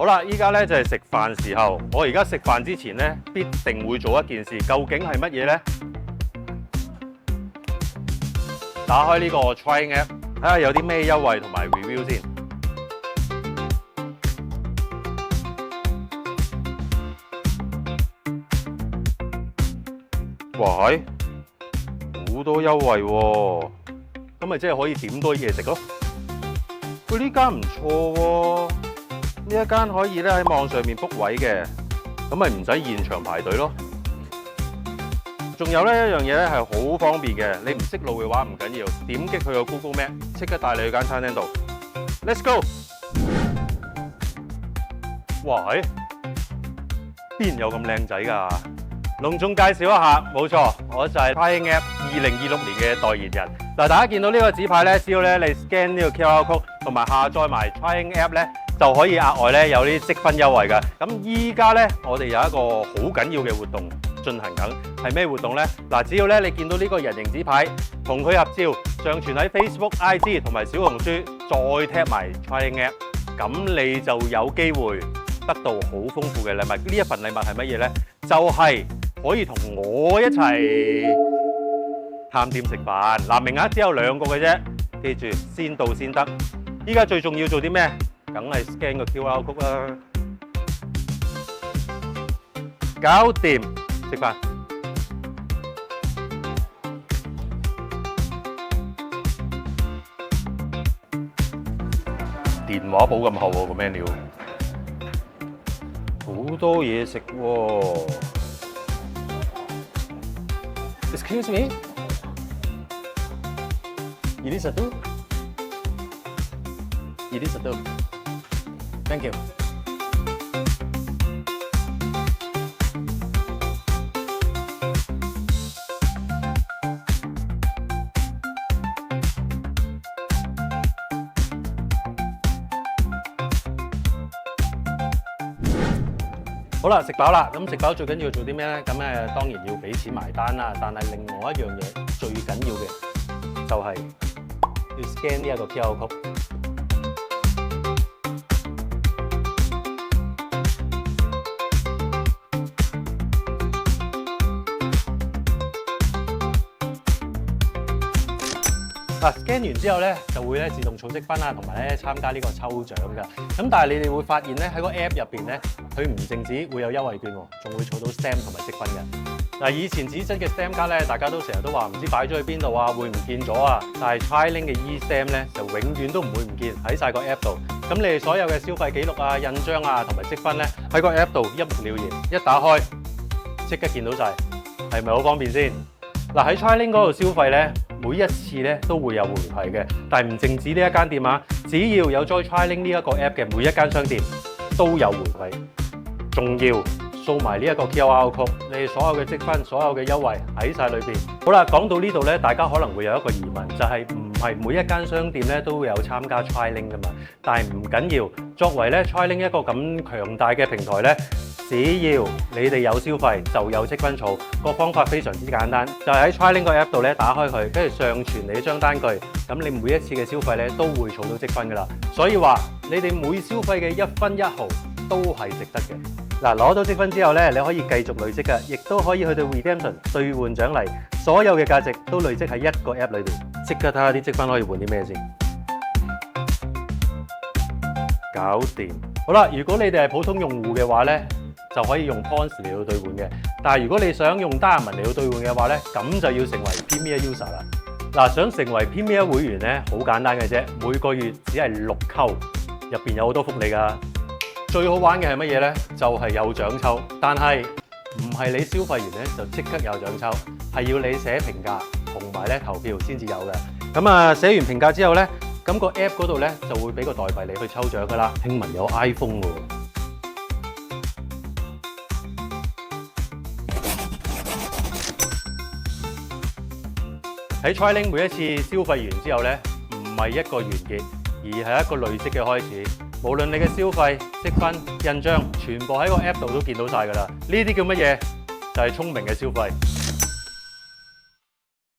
好啦，依家咧就係食飯時候。我而家食飯之前咧，必定會做一件事，究竟係乜嘢咧？打開呢個 Trying App， 睇下有啲咩優惠同埋 review 先。哇係，好多優惠喎！咁咪即係可以點多嘢食咯。佢呢間唔錯喎，呢一間可以咧喺網上面 book 位嘅，咁咪唔使現場排隊咯。仲有咧一樣嘢咧係好方便嘅，你唔識路嘅話唔緊要，點擊佢個 Google Map， 即刻帶你去間餐廳度。Let's go！ 哇係，邊有咁靚仔㗎？隆重介紹一下，冇錯，我就係 Trying App 2026年嘅代言人。嗱，大家見到呢個紙牌咧，只要咧你 scan 呢個 QR code 同埋下載埋 Trying App 咧，就可以額外咧有啲積分優惠㗎。咁依家咧，我哋有一個好緊要嘅活動進行緊，係咩活動咧？嗱，只要咧你見到呢個人形紙牌，同佢合照，上傳喺 Facebook、IG 同埋小紅書，再 tap 埋 Trying App， 咁你就有機會得到好豐富嘅禮物。呢一份禮物係乜嘢咧？就係可以同我一齊探店食飯。嗱，名額只有2個嘅啫，記住先到先得。依家最重要做啲咩？梗係 scan 個 QR code 啦，搞掂食飯。電話簿咁厚喎個 menu， 好多嘢食喎。Excuse me, ini satu, ini satu. Thank you. 好啦，食飽啦，咁食飽最緊要做啲咩咧？咁當然要俾錢埋單啦。但係另外一樣嘢最緊要嘅就係要 scan 呢一個 QR code。scan 完之後咧，就會咧自動儲積分啊，同埋咧參加呢個抽獎㗎。咁但係你哋會發現咧喺個 app 入邊咧，佢唔淨止會有優惠券喎，仲會儲到 stamp 同埋積分嘅。嗱，以前紙質嘅 stamp 卡咧，大家都成日都話唔知擺咗去邊度啊，會唔見咗啊。但係 Trilink 嘅 eStamp 咧，就永遠都唔會唔見，喺晒個 app 度。咁你哋所有嘅消費記錄啊、印章啊同埋積分咧，喺個 app 度一目了然，一打開即刻見到晒，係咪好方便先？嗱，喺 Trilink 嗰度消費咧，每一次咧都會有回饋嘅，但係唔淨止呢一間店啊，只要有 join Trilink 呢一個 app 嘅每一間商店都有回饋，仲要掃埋呢一個 QR code， 你哋所有嘅積分、所有嘅優惠喺晒裏邊。好啦，講到呢度咧，大家可能會有一個疑問，就係唔係每一間商店咧都會有參加 Trilink 噶嘛？但係唔緊要，作為咧 Trilink 一個咁強大嘅平台咧，只要你哋有消費就有積分儲，個方法非常之簡單，就係喺 Trilink 個 app 度咧打開佢，跟住上傳你張單據，咁你每一次嘅消費咧都會儲到積分噶啦。所以話你哋每消費嘅1分1毫都係值得嘅。嗱，攞到積分之後咧，你可以繼續累積嘅，亦都可以去到 Redemption 兌換獎勵，所有嘅價值都累積喺一個 app 裏邊。即刻睇下啲積分可以換啲咩先，搞掂。好啦，如果你哋係普通用戶嘅話咧，就可以用 Points 嚟到兌換嘅。但係如果你想用 Diamond 嚟到兌換嘅話咧，咁就要成為 Premier User 啦。嗱，想成為 Premier 會員咧，好簡單嘅啫，每個月只係6扣，入邊有好多福利㗎。最好玩嘅係乜嘢咧？就係有獎抽，但係唔係你消費完咧就即刻有獎抽，係要你寫評價同埋咧投票先至有嘅。咁啊，寫完評價之後咧，咁個 app 嗰度咧就會俾個代幣你去抽獎㗎啦。聽聞有 iPhone 喎。喺 Trilink 每一次消費完之後咧，唔係一個完結，而係一個累積嘅開始。無論你嘅消費、積分、印章，全部喺個 app 度都見到晒㗎啦。呢啲叫乜嘢？就係聰明嘅消費。